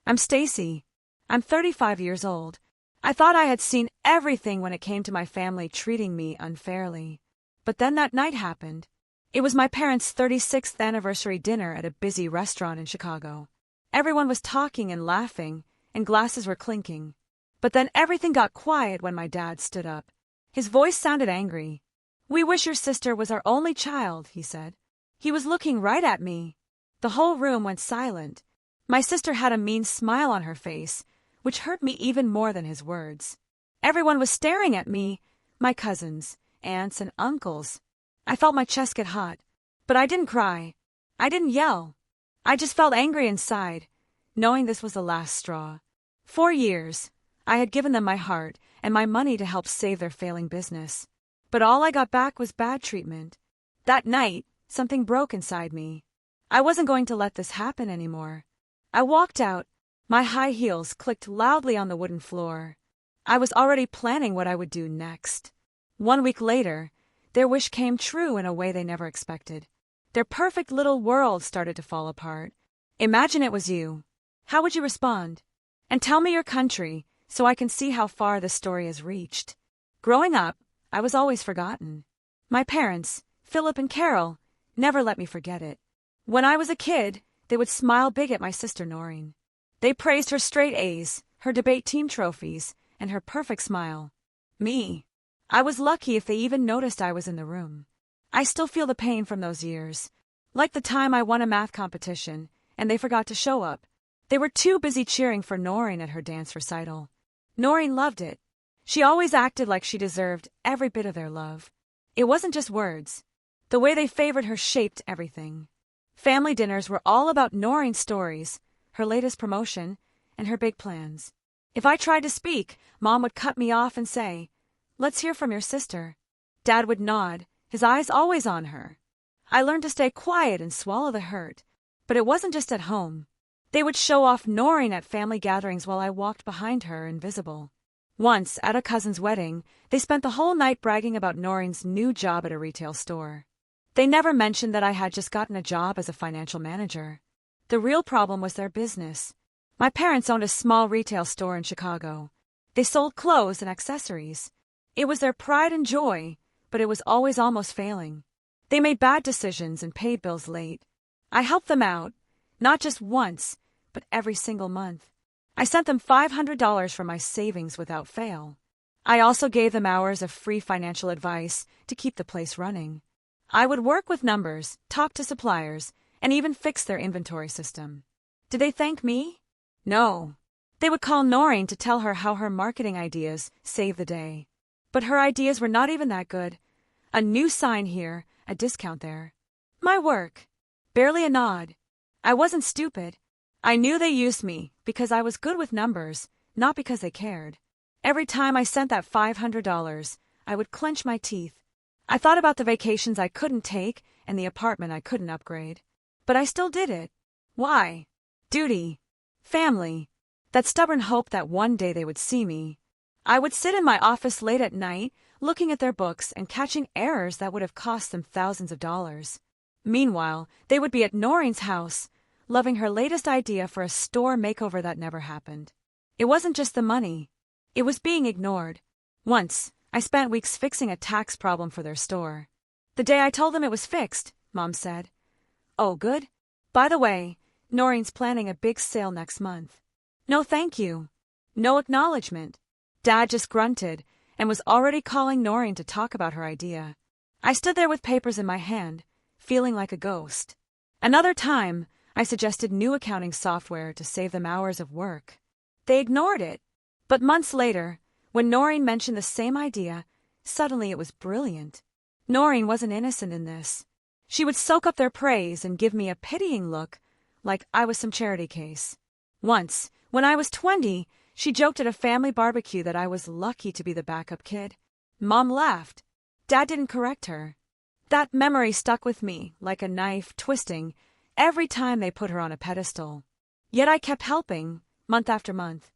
I'm Stacy. I'm 35 years old. I thought I had seen everything when it came to my family treating me unfairly. But then that night happened. It was my parents' 36th anniversary dinner at a busy restaurant in Chicago. Everyone was talking and laughing, and glasses were clinking. But then everything got quiet when my dad stood up. His voice sounded angry. "We wish your sister was our only child," he said. He was looking right at me. The whole room went silent. My sister had a mean smile on her face, which hurt me even more than his words. Everyone was staring at me, my cousins, aunts, and uncles. I felt my chest get hot, but I didn't cry. I didn't yell. I just felt angry inside, knowing this was the last straw. 4 years, I had given them my heart and my money to help save their failing business. But all I got back was bad treatment. That night, something broke inside me. I wasn't going to let this happen anymore. I walked out. My high heels clicked loudly on the wooden floor. I was already planning what I would do next. 1 week later, their wish came true in a way they never expected. Their perfect little world started to fall apart. Imagine it was you. How would you respond? And tell me your country, so I can see how far this story has reached. Growing up, I was always forgotten. My parents, Philip and Carol, never let me forget it. When I was a kid, they would smile big at my sister Noreen. They praised her straight A's, her debate team trophies, and her perfect smile. Me, I was lucky if they even noticed I was in the room. I still feel the pain from those years. Like the time I won a math competition, and they forgot to show up. They were too busy cheering for Noreen at her dance recital. Noreen loved it. She always acted like she deserved every bit of their love. It wasn't just words. The way they favored her shaped everything. Family dinners were all about Noreen's stories, her latest promotion, and her big plans. If I tried to speak, Mom would cut me off and say, "Let's hear from your sister." Dad would nod, his eyes always on her. I learned to stay quiet and swallow the hurt. But it wasn't just at home. They would show off Noreen at family gatherings while I walked behind her, invisible. Once, at a cousin's wedding, they spent the whole night bragging about Noreen's new job at a retail store. They never mentioned that I had just gotten a job as a financial manager. The real problem was their business. My parents owned a small retail store in Chicago. They sold clothes and accessories. It was their pride and joy, but it was always almost failing. They made bad decisions and paid bills late. I helped them out, not just once, but every single month. I sent them $500 from my savings without fail. I also gave them hours of free financial advice to keep the place running. I would work with numbers, talk to suppliers, and even fix their inventory system. Did they thank me? No. They would call Noreen to tell her how her marketing ideas saved the day. But her ideas were not even that good. A new sign here, a discount there. My work. Barely a nod. I wasn't stupid. I knew they used me because I was good with numbers, not because they cared. Every time I sent that $500, I would clench my teeth. I thought about the vacations I couldn't take and the apartment I couldn't upgrade. But I still did it. Why? Duty. Family. That stubborn hope that one day they would see me. I would sit in my office late at night, looking at their books and catching errors that would have cost them thousands of dollars. Meanwhile, they would be at Noreen's house, loving her latest idea for a store makeover that never happened. It wasn't just the money. It was being ignored. Once, I spent weeks fixing a tax problem for their store. The day I told them it was fixed, Mom said, "Oh, good. By the way, Noreen's planning a big sale next month." No thank you. No acknowledgement. Dad just grunted and was already calling Noreen to talk about her idea. I stood there with papers in my hand, feeling like a ghost. Another time, I suggested new accounting software to save them hours of work. They ignored it. But months later, when Noreen mentioned the same idea, suddenly it was brilliant. Noreen wasn't innocent in this. She would soak up their praise and give me a pitying look, like I was some charity case. Once, when I was 20, she joked at a family barbecue that I was lucky to be the backup kid. Mom laughed. Dad didn't correct her. That memory stuck with me, like a knife twisting, every time they put her on a pedestal. Yet I kept helping, month after month.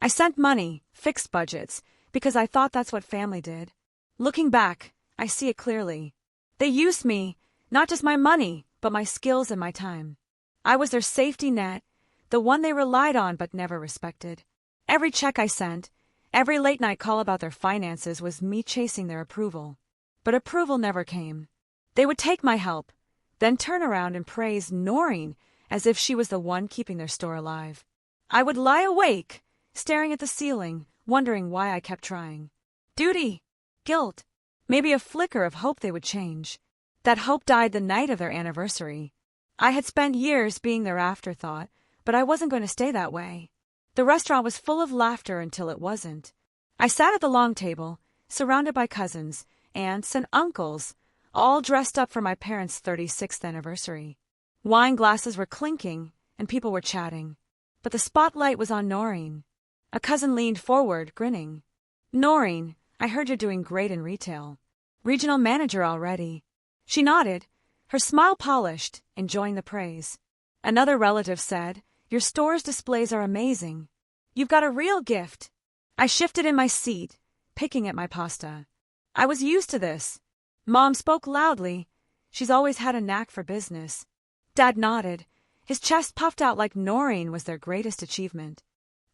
I sent money, fixed budgets, because I thought that's what family did. Looking back, I see it clearly. They used me, not just my money, but my skills and my time. I was their safety net, the one they relied on but never respected. Every check I sent, every late-night call about their finances was me chasing their approval. But approval never came. They would take my help, then turn around and praise Noreen as if she was the one keeping their store alive. I would lie awake, staring at the ceiling, wondering why I kept trying. Duty, guilt, maybe a flicker of hope they would change. That hope died the night of their anniversary. I had spent years being their afterthought, but I wasn't going to stay that way. The restaurant was full of laughter until it wasn't. I sat at the long table, surrounded by cousins, aunts, and uncles, all dressed up for my parents' 36th anniversary. Wine glasses were clinking, and people were chatting. But the spotlight was on Noreen. A cousin leaned forward, grinning. "Noreen, I heard you're doing great in retail. Regional manager already." She nodded, her smile polished, enjoying the praise. Another relative said, "Your store's displays are amazing. You've got a real gift." I shifted in my seat, picking at my pasta. I was used to this. Mom spoke loudly. She's always had a knack for business. Dad nodded. His chest puffed out like Noreen was their greatest achievement.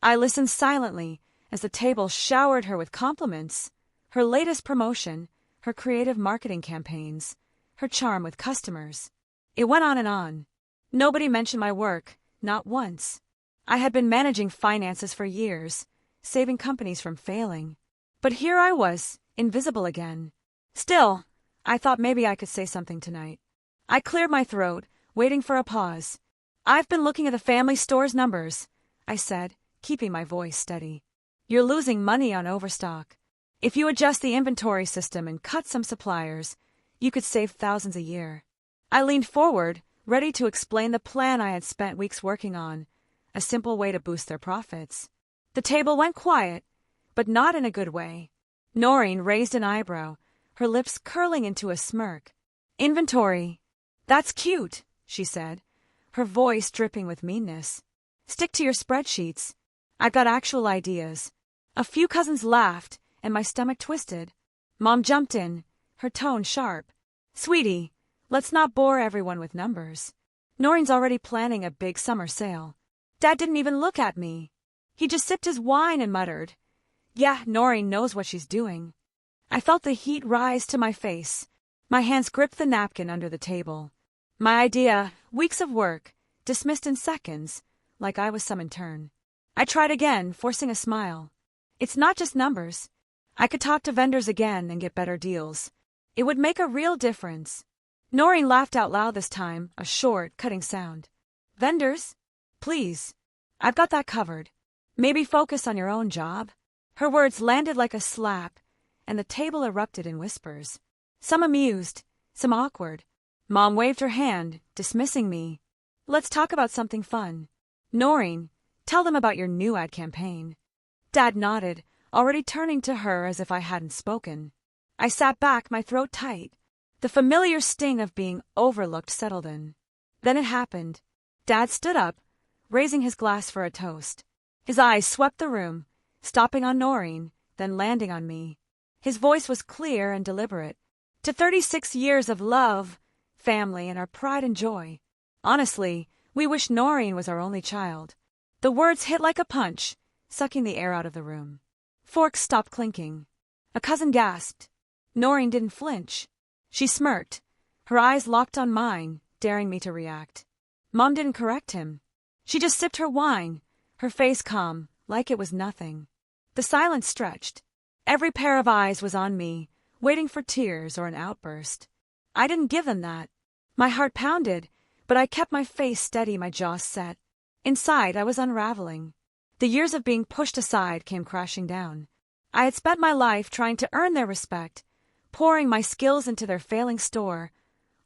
I listened silently as the table showered her with compliments. Her latest promotion, her creative marketing campaigns, her charm with customers. It went on and on. Nobody mentioned my work, not once. I had been managing finances for years, saving companies from failing. But here I was, invisible again. Still, I thought maybe I could say something tonight. I cleared my throat, waiting for a pause. "I've been looking at the family store's numbers," I said, keeping my voice steady. "You're losing money on overstock. If you adjust the inventory system and cut some suppliers, you could save thousands a year." I leaned forward, ready to explain the plan I had spent weeks working on, a simple way to boost their profits. The table went quiet, but not in a good way. Noreen raised an eyebrow, her lips curling into a smirk. "Inventory. That's cute," she said, her voice dripping with meanness. "Stick to your spreadsheets. I've got actual ideas." A few cousins laughed, and my stomach twisted. Mom jumped in, her tone sharp. "Sweetie, let's not bore everyone with numbers. Noreen's already planning a big summer sale." Dad didn't even look at me. He just sipped his wine and muttered, "Yeah, Noreen knows what she's doing." I felt the heat rise to my face. My hands gripped the napkin under the table. My idea, weeks of work, dismissed in seconds, like I was some intern. I tried again, forcing a smile. "It's not just numbers. I could talk to vendors again and get better deals. It would make a real difference." Noreen laughed out loud this time, a short, cutting sound. "Vendors? Please. I've got that covered. Maybe focus on your own job." Her words landed like a slap, and the table erupted in whispers. Some amused, some awkward. Mom waved her hand, dismissing me. "Let's talk about something fun. Noreen, tell them about your new ad campaign." Dad nodded, already turning to her as if I hadn't spoken. I sat back, my throat tight. The familiar sting of being overlooked settled in. Then it happened. Dad stood up, raising his glass for a toast. His eyes swept the room, stopping on Noreen, then landing on me. His voice was clear and deliberate. "To 36 years of love, family, and our pride and joy. Honestly, we wish Noreen was our only child." The words hit like a punch, sucking the air out of the room. Forks stopped clinking. A cousin gasped. Noreen didn't flinch. She smirked, her eyes locked on mine, daring me to react. Mom didn't correct him. She just sipped her wine, her face calm, like it was nothing. The silence stretched. Every pair of eyes was on me, waiting for tears or an outburst. I didn't give them that. My heart pounded, but I kept my face steady, my jaw set. Inside, I was unraveling. The years of being pushed aside came crashing down. I had spent my life trying to earn their respect, pouring my skills into their failing store,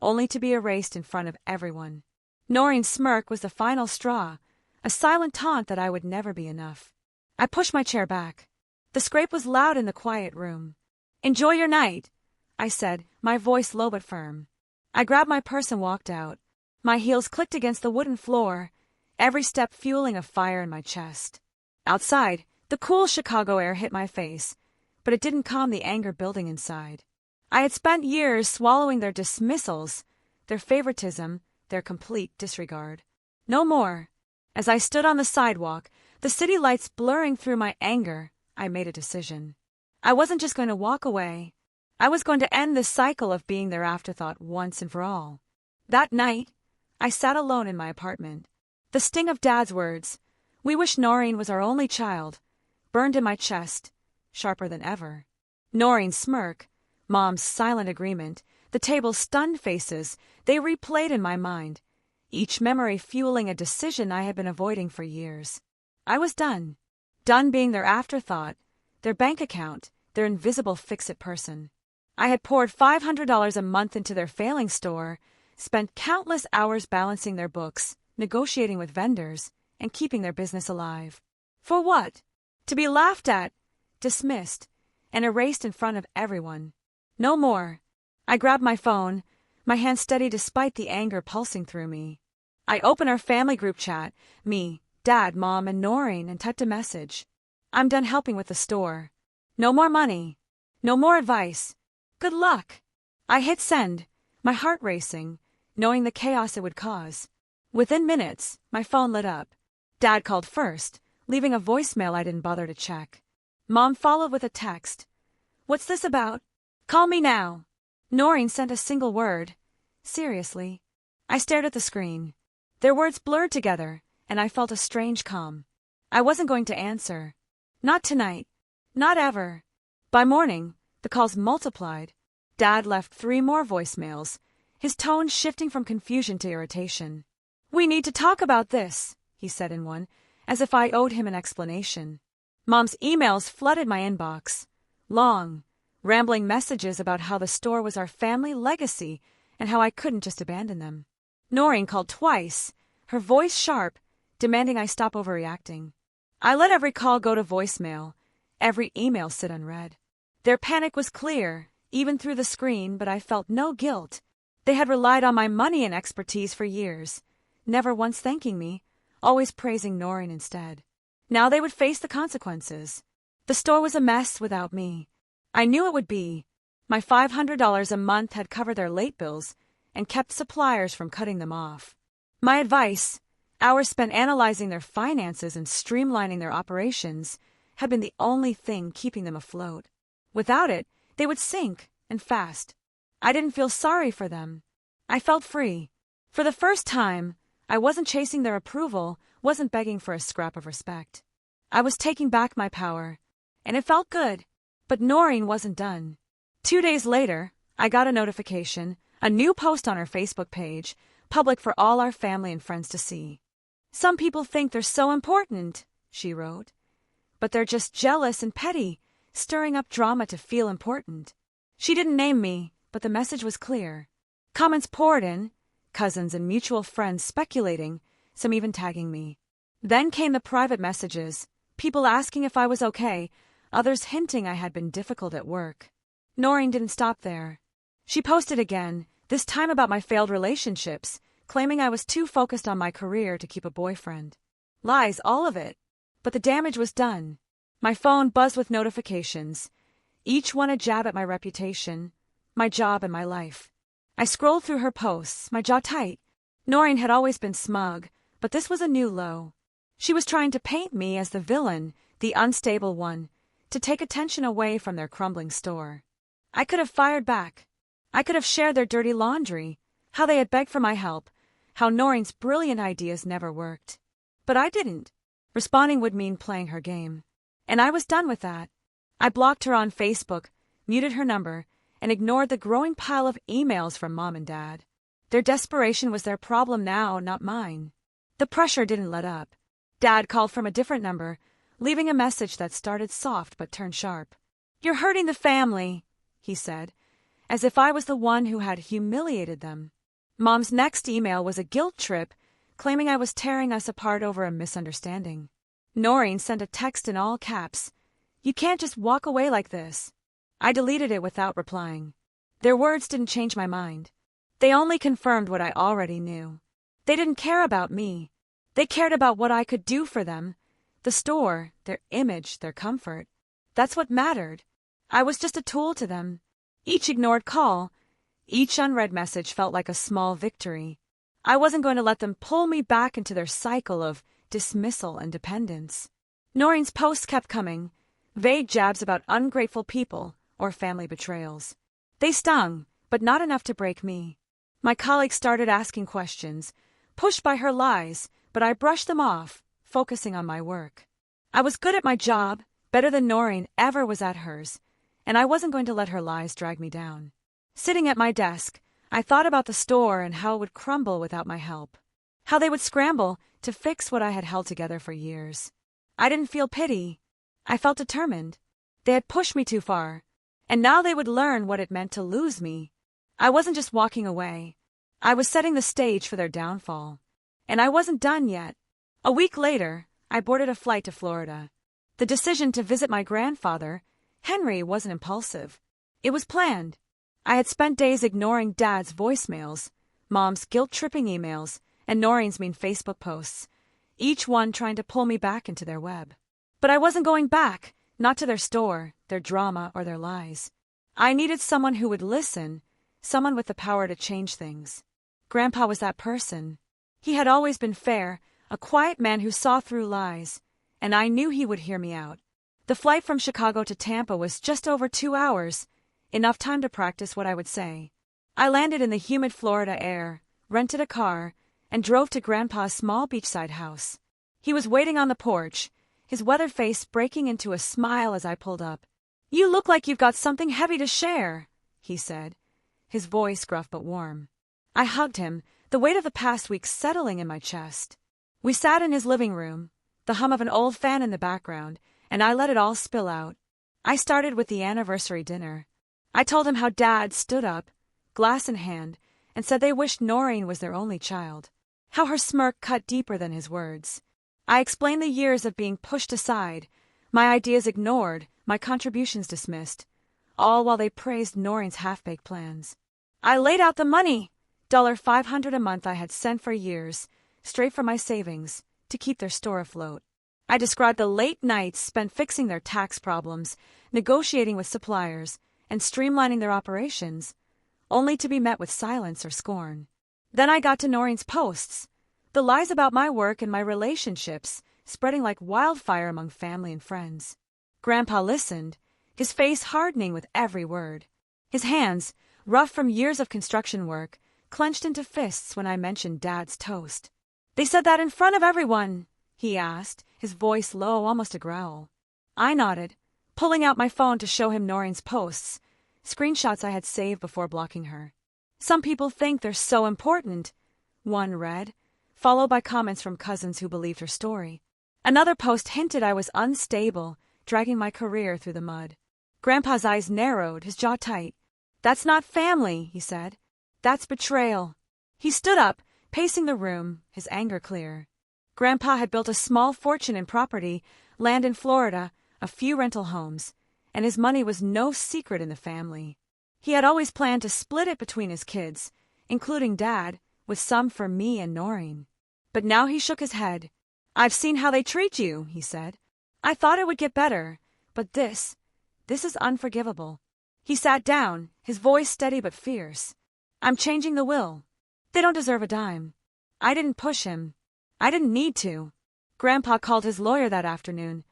only to be erased in front of everyone. Noreen's smirk was the final straw, a silent taunt that I would never be enough. I pushed my chair back. The scrape was loud in the quiet room. "Enjoy your night," I said, my voice low but firm. I grabbed my purse and walked out. My heels clicked against the wooden floor, every step fueling a fire in my chest. Outside, the cool Chicago air hit my face, but it didn't calm the anger building inside. I had spent years swallowing their dismissals, their favoritism, their complete disregard. No more. As I stood on the sidewalk, the city lights blurring through my anger, I made a decision. I wasn't just going to walk away. I was going to end this cycle of being their afterthought once and for all. That night, I sat alone in my apartment. The sting of Dad's words, "We wish Noreen was our only child," burned in my chest, sharper than ever. Noreen's smirk, Mom's silent agreement, the table's stunned faces, they replayed in my mind, each memory fueling a decision I had been avoiding for years. I was done. Done being their afterthought, their bank account, their invisible fix-it person. I had poured $500 a month into their failing store, spent countless hours balancing their books, negotiating with vendors, and keeping their business alive. For what? To be laughed at, dismissed, and erased in front of everyone. No more. I grabbed my phone, my hand steady despite the anger pulsing through me. I opened our family group chat, me, Dad, Mom, and Noreen, and typed a message. "I'm done helping with the store. No more money. No more advice. Good luck." I hit send, my heart racing, knowing the chaos it would cause. Within minutes, my phone lit up. Dad called first, leaving a voicemail I didn't bother to check. Mom followed with a text. "What's this about? Call me now." Noreen sent a single word. "Seriously." I stared at the screen. Their words blurred together, and I felt a strange calm. I wasn't going to answer. Not tonight. Not ever. By morning, the calls multiplied. Dad left 3 more voicemails, his tone shifting from confusion to irritation. "We need to talk about this," he said in one, as if I owed him an explanation. Mom's emails flooded my inbox. Long, rambling messages about how the store was our family legacy and how I couldn't just abandon them. Noreen called twice, her voice sharp, demanding I stop overreacting. I let every call go to voicemail, every email sit unread. Their panic was clear, even through the screen, but I felt no guilt. They had relied on my money and expertise for years, never once thanking me, always praising Noreen instead. Now they would face the consequences. The store was a mess without me. I knew it would be. My $500 a month had covered their late bills and kept suppliers from cutting them off. My advice, hours spent analyzing their finances and streamlining their operations, had been the only thing keeping them afloat. Without it, they would sink, and fast. I didn't feel sorry for them. I felt free. For the first time, I wasn't chasing their approval, wasn't begging for a scrap of respect. I was taking back my power, and it felt good. But Noreen wasn't done. 2 days later, I got a notification, a new post on her Facebook page, public for all our family and friends to see. "Some people think they're so important," she wrote. "But they're just jealous and petty, stirring up drama to feel important." She didn't name me, but the message was clear. Comments poured in, cousins and mutual friends speculating, some even tagging me. Then came the private messages, people asking if I was okay, others hinting I had been difficult at work. Noreen didn't stop there. She posted again, this time about my failed relationships, claiming I was too focused on my career to keep a boyfriend. Lies, all of it. But the damage was done. My phone buzzed with notifications, each one a jab at my reputation, my job and my life. I scrolled through her posts, my jaw tight. Noreen had always been smug, but this was a new low. She was trying to paint me as the villain, the unstable one, to take attention away from their crumbling store. I could have fired back. I could have shared their dirty laundry, how they had begged for my help, how Noreen's brilliant ideas never worked. But I didn't. Responding would mean playing her game. And I was done with that. I blocked her on Facebook, muted her number, and ignored the growing pile of emails from Mom and Dad. Their desperation was their problem now, not mine. The pressure didn't let up. Dad called from a different number, leaving a message that started soft but turned sharp. "You're hurting the family," he said, as if I was the one who had humiliated them. Mom's next email was a guilt trip, claiming I was tearing us apart over a misunderstanding. Noreen sent a text in all caps. "You can't just walk away like this." I deleted it without replying. Their words didn't change my mind. They only confirmed what I already knew. They didn't care about me. They cared about what I could do for them. The store, their image, their comfort. That's what mattered. I was just a tool to them. Each ignored call, each unread message felt like a small victory. I wasn't going to let them pull me back into their cycle of dismissal, and dependence. Noreen's posts kept coming, vague jabs about ungrateful people or family betrayals. They stung, but not enough to break me. My colleagues started asking questions, pushed by her lies, but I brushed them off, focusing on my work. I was good at my job, better than Noreen ever was at hers, and I wasn't going to let her lies drag me down. Sitting at my desk, I thought about the store and how it would crumble without my help. How they would scramble to fix what I had held together for years. I didn't feel pity. I felt determined. They had pushed me too far, and now they would learn what it meant to lose me. I wasn't just walking away. I was setting the stage for their downfall. And I wasn't done yet. A week later, I boarded a flight to Florida. The decision to visit my grandfather, Henry, wasn't impulsive. It was planned. I had spent days ignoring Dad's voicemails, Mom's guilt-tripping emails, and Noreen's mean Facebook posts, each one trying to pull me back into their web. But I wasn't going back, not to their store, their drama, or their lies. I needed someone who would listen, someone with the power to change things. Grandpa was that person. He had always been fair, a quiet man who saw through lies, and I knew he would hear me out. The flight from Chicago to Tampa was just over 2 hours, enough time to practice what I would say. I landed in the humid Florida air, rented a car, and drove to Grandpa's small beachside house. He was waiting on the porch, his weathered face breaking into a smile as I pulled up. "You look like you've got something heavy to share," he said, his voice gruff but warm. I hugged him, the weight of the past week settling in my chest. We sat in his living room, the hum of an old fan in the background, and I let it all spill out. I started with the anniversary dinner. I told him how Dad stood up, glass in hand, and said they wished Noreen was their only child. How her smirk cut deeper than his words. I explained the years of being pushed aside, my ideas ignored, my contributions dismissed, all while they praised Noreen's half-baked plans. I laid out the money, $500 a month I had sent for years, straight from my savings, to keep their store afloat. I described the late nights spent fixing their tax problems, negotiating with suppliers, and streamlining their operations, only to be met with silence or scorn. Then I got to Noreen's posts, the lies about my work and my relationships, spreading like wildfire among family and friends. Grandpa listened, his face hardening with every word. His hands, rough from years of construction work, clenched into fists when I mentioned Dad's toast. "They said that in front of everyone?" he asked, his voice low, almost a growl. I nodded, pulling out my phone to show him Noreen's posts, screenshots I had saved before blocking her. "Some people think they're so important," one read, followed by comments from cousins who believed her story. Another post hinted I was unstable, dragging my career through the mud. Grandpa's eyes narrowed, his jaw tight. "That's not family," he said. "That's betrayal." He stood up, pacing the room, his anger clear. Grandpa had built a small fortune in property, land in Florida, a few rental homes, and his money was no secret in the family. He had always planned to split it between his kids, including Dad, with some for me and Noreen. But now he shook his head. "I've seen how they treat you," he said. "I thought it would get better, but this is unforgivable." He sat down, his voice steady but fierce. "I'm changing the will. They don't deserve a dime." I didn't push him. I didn't need to. Grandpa called his lawyer that afternoon,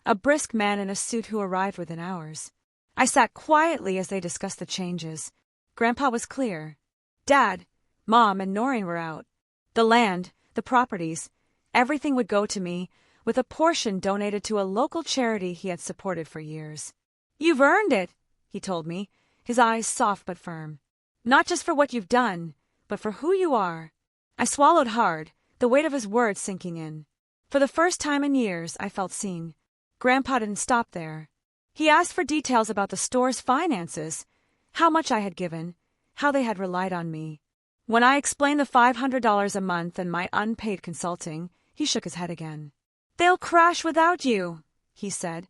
a brisk man in a suit who arrived within hours. I sat quietly as they discussed the changes. Grandpa was clear. Dad, Mom, and Noreen were out. The land, the properties, everything would go to me, with a portion donated to a local charity he had supported for years. "You've earned it," he told me, his eyes soft but firm. "Not just for what you've done, but for who you are." I swallowed hard, the weight of his words sinking in. For the first time in years, I felt seen. Grandpa didn't stop there. He asked for details about the store's finances, how much I had given, how they had relied on me. When I explained the $500 a month and my unpaid consulting, he shook his head again. "They'll crash without you," he said,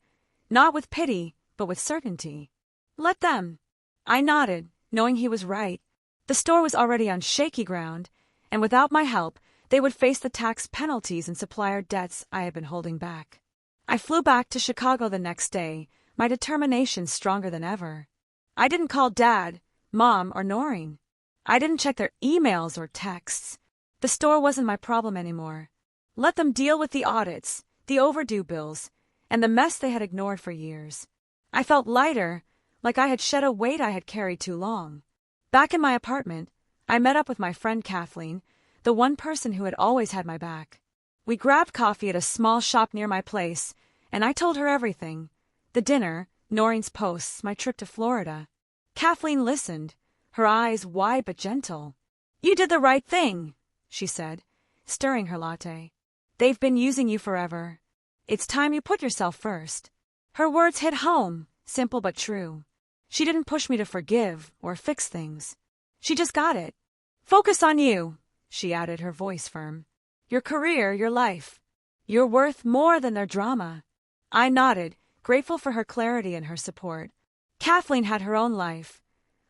not with pity, but with certainty. "Let them." I nodded, knowing he was right. The store was already on shaky ground, and without my help, they would face the tax penalties and supplier debts I had been holding back. I flew back to Chicago the next day, my determination stronger than ever. I didn't call Dad, Mom, or Noreen. I didn't check their emails or texts. The store wasn't my problem anymore. Let them deal with the audits, the overdue bills, and the mess they had ignored for years. I felt lighter, like I had shed a weight I had carried too long. Back in my apartment, I met up with my friend Kathleen, the one person who had always had my back. We grabbed coffee at a small shop near my place, and I told her everything. The dinner, Noreen's posts, my trip to Florida. Kathleen listened, her eyes wide but gentle. "You did the right thing," she said, stirring her latte. "They've been using you forever. It's time you put yourself first." Her words hit home, simple but true. She didn't push me to forgive or fix things. She just got it. "Focus on you," she added, her voice firm. "Your career, your life. You're worth more than their drama." I nodded, grateful for her clarity and her support. Kathleen had her own life,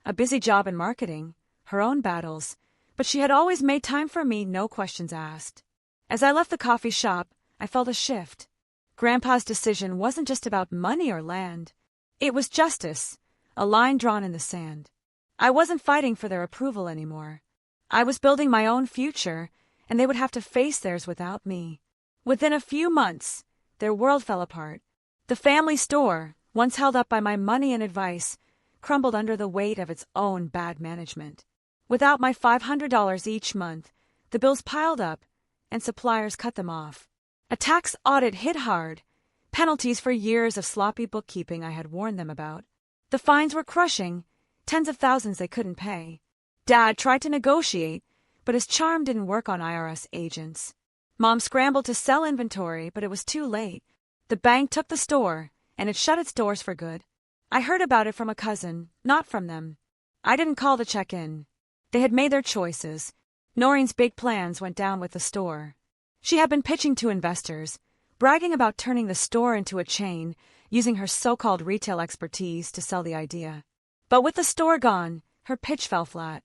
a busy job in marketing, her own battles, but she had always made time for me, no questions asked. As I left the coffee shop, I felt a shift. Grandpa's decision wasn't just about money or land. It was justice, a line drawn in the sand. I wasn't fighting for their approval anymore. I was building my own future, and they would have to face theirs without me. Within a few months, their world fell apart. The family store, once held up by my money and advice, crumbled under the weight of its own bad management. Without my $500 each month, the bills piled up, and suppliers cut them off. A tax audit hit hard, penalties for years of sloppy bookkeeping I had warned them about. The fines were crushing, tens of thousands they couldn't pay. Dad tried to negotiate, but his charm didn't work on IRS agents. Mom scrambled to sell inventory, but it was too late. The bank took the store, and it shut its doors for good. I heard about it from a cousin, not from them. I didn't call to check in. They had made their choices. Noreen's big plans went down with the store. She had been pitching to investors, bragging about turning the store into a chain, using her so-called retail expertise to sell the idea. But with the store gone, her pitch fell flat.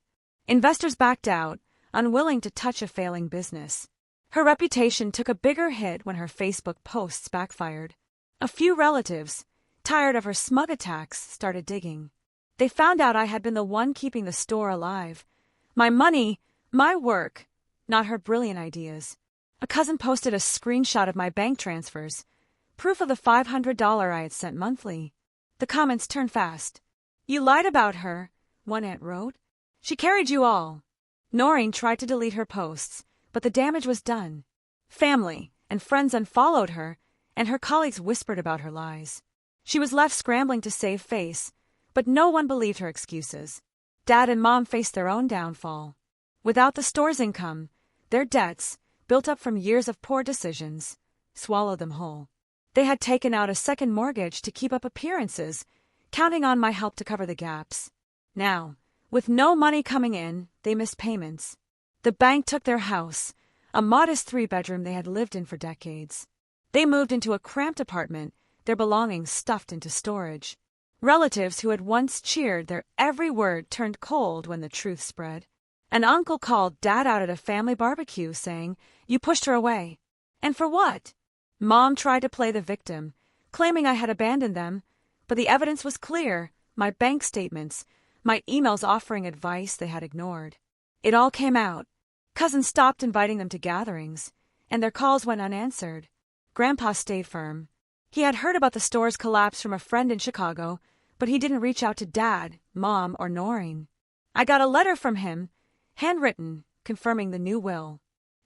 Investors backed out, unwilling to touch a failing business. Her reputation took a bigger hit when her Facebook posts backfired. A few relatives, tired of her smug attacks, started digging. They found out I had been the one keeping the store alive. My money, my work, not her brilliant ideas. A cousin posted a screenshot of my bank transfers, proof of the $500 I had sent monthly. The comments turned fast. "You lied about her," one aunt wrote. "She carried you all." Noreen tried to delete her posts, but the damage was done. Family and friends unfollowed her, and her colleagues whispered about her lies. She was left scrambling to save face, but no one believed her excuses. Dad and Mom faced their own downfall. Without the store's income, their debts, built up from years of poor decisions, swallowed them whole. They had taken out a second mortgage to keep up appearances, counting on my help to cover the gaps. Now, with no money coming in, they missed payments. The bank took their house, a modest 3-bedroom they had lived in for decades. They moved into a cramped apartment, their belongings stuffed into storage. Relatives who had once cheered their every word turned cold when the truth spread. An uncle called Dad out at a family barbecue saying, "You pushed her away." And for what? Mom tried to play the victim, claiming I had abandoned them, but the evidence was clear, my bank statements, my emails offering advice they had ignored. It all came out. Cousins stopped inviting them to gatherings, and their calls went unanswered. Grandpa stayed firm. He had heard about the store's collapse from a friend in Chicago, but he didn't reach out to Dad, Mom, or Noreen. I got a letter from him, handwritten, confirming the new will.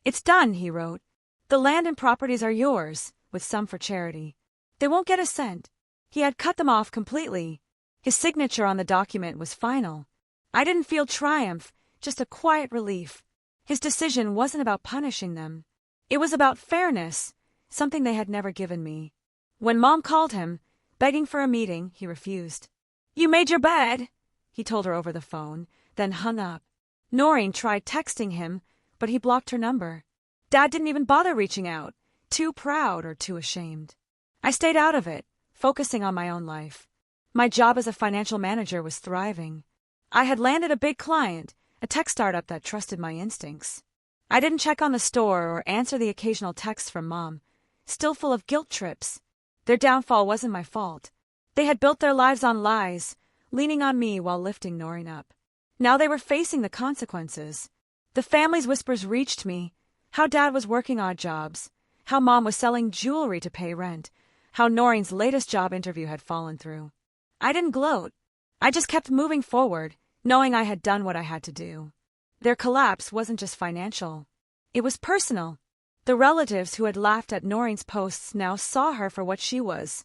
"It's done," he wrote. "The land and properties are yours, with some for charity. They won't get a cent." He had cut them off completely. His signature on the document was final. I didn't feel triumph, just a quiet relief. His decision wasn't about punishing them. It was about fairness, something they had never given me. When Mom called him, begging for a meeting, he refused. "You made your bed," he told her over the phone, then hung up. Noreen tried texting him, but he blocked her number. Dad didn't even bother reaching out, too proud or too ashamed. I stayed out of it, focusing on my own life. My job as a financial manager was thriving. I had landed a big client, a tech startup that trusted my instincts. I didn't check on the store or answer the occasional texts from Mom, still full of guilt trips. Their downfall wasn't my fault. They had built their lives on lies, leaning on me while lifting Noreen up. Now they were facing the consequences. The family's whispers reached me, How Dad was working odd jobs, how Mom was selling jewelry to pay rent, how Noreen's latest job interview had fallen through. I didn't gloat. I just kept moving forward, knowing I had done what I had to do. Their collapse wasn't just financial. It was personal. The relatives who had laughed at Noreen's posts now saw her for what she was,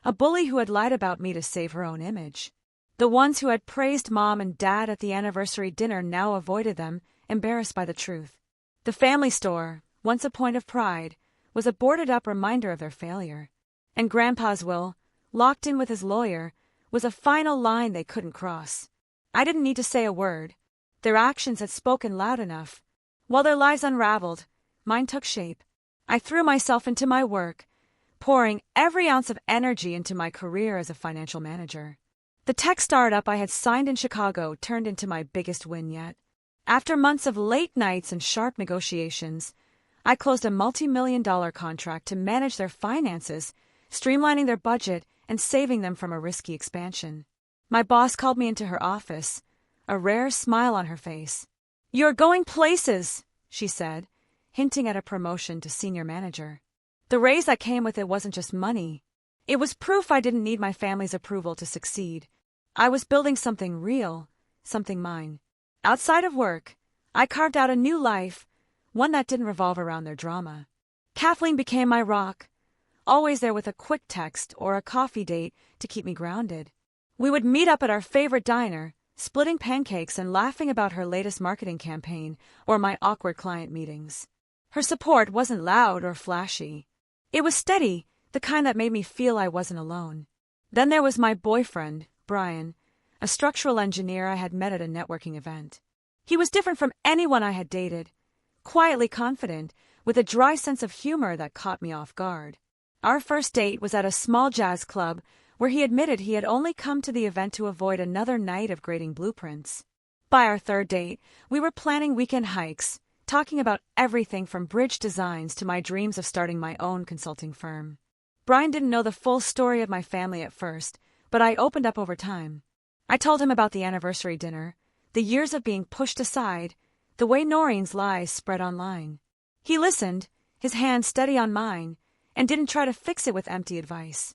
a bully who had lied about me to save her own image. The ones who had praised Mom and Dad at the anniversary dinner now avoided them, embarrassed by the truth. The family store, once a point of pride, was a boarded-up reminder of their failure. And Grandpa's will, locked in with his lawyer, was a final line they couldn't cross. I didn't need to say a word. Their actions had spoken loud enough. While their lives unraveled, mine took shape. I threw myself into my work, pouring every ounce of energy into my career as a financial manager. The tech startup I had signed in Chicago turned into my biggest win yet. After months of late nights and sharp negotiations, I closed a multi-million-dollar contract to manage their finances, streamlining their budget and saving them from a risky expansion. My boss called me into her office, a rare smile on her face. "You're going places," she said, hinting at a promotion to senior manager. The raise that came with it wasn't just money. It was proof I didn't need my family's approval to succeed. I was building something real, something mine. Outside of work, I carved out a new life, one that didn't revolve around their drama. Kathleen became my rock, always there with a quick text or a coffee date to keep me grounded. We would meet up at our favorite diner, splitting pancakes and laughing about her latest marketing campaign or my awkward client meetings. Her support wasn't loud or flashy. It was steady, the kind that made me feel I wasn't alone. Then there was my boyfriend, Brian, a structural engineer I had met at a networking event. He was different from anyone I had dated, quietly confident, with a dry sense of humor that caught me off guard. Our first date was at a small jazz club where he admitted he had only come to the event to avoid another night of grading blueprints. By our third date, we were planning weekend hikes, talking about everything from bridge designs to my dreams of starting my own consulting firm. Brian didn't know the full story of my family at first, but I opened up over time. I told him about the anniversary dinner, the years of being pushed aside, the way Noreen's lies spread online. He listened, his hand steady on mine, and didn't try to fix it with empty advice.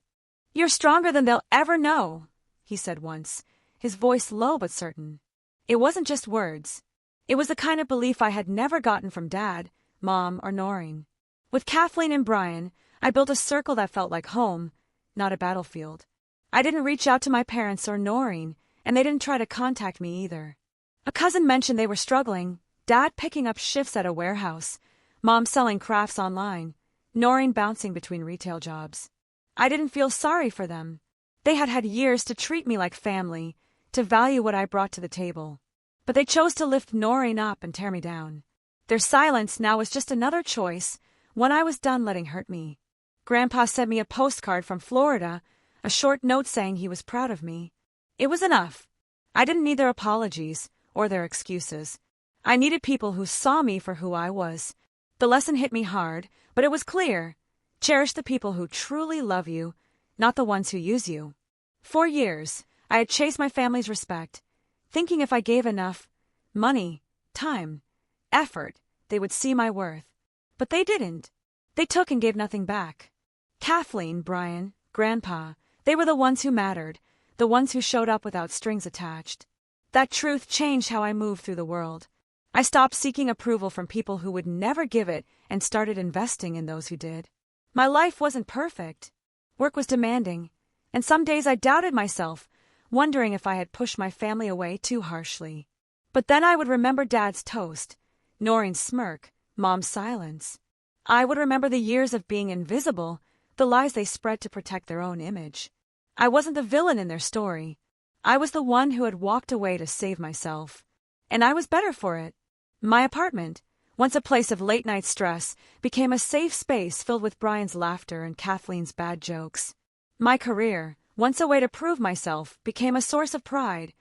"You're stronger than they'll ever know," he said once, his voice low but certain. It wasn't just words. It was the kind of belief I had never gotten from Dad, Mom, or Noreen. With Kathleen and Brian, I built a circle that felt like home, not a battlefield. I didn't reach out to my parents or Noreen, and they didn't try to contact me either. A cousin mentioned they were struggling, Dad picking up shifts at a warehouse, Mom selling crafts online, Noreen bouncing between retail jobs. I didn't feel sorry for them. They had had years to treat me like family, to value what I brought to the table. But they chose to lift Noreen up and tear me down. Their silence now was just another choice, one I was done letting hurt me. Grandpa sent me a postcard from Florida, a short note saying he was proud of me. It was enough. I didn't need their apologies or their excuses. I needed people who saw me for who I was. The lesson hit me hard, but it was clear. Cherish the people who truly love you, not the ones who use you. For years, I had chased my family's respect, thinking if I gave enough money, time, effort, they would see my worth. But they didn't. They took and gave nothing back. Kathleen, Brian, Grandpa, they were the ones who mattered, the ones who showed up without strings attached. That truth changed how I moved through the world. I stopped seeking approval from people who would never give it and started investing in those who did. My life wasn't perfect. Work was demanding, and some days I doubted myself, wondering if I had pushed my family away too harshly. But then I would remember Dad's toast, Noreen's smirk, Mom's silence. I would remember the years of being invisible, the lies they spread to protect their own image. I wasn't the villain in their story. I was the one who had walked away to save myself. And I was better for it. My apartment, once a place of late-night stress, became a safe space filled with Brian's laughter and Kathleen's bad jokes. My career, once a way to prove myself, became a source of pride,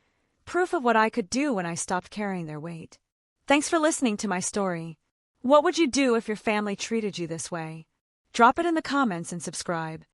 proof of what I could do when I stopped carrying their weight. Thanks for listening to my story. What would you do if your family treated you this way? Drop it in the comments and subscribe.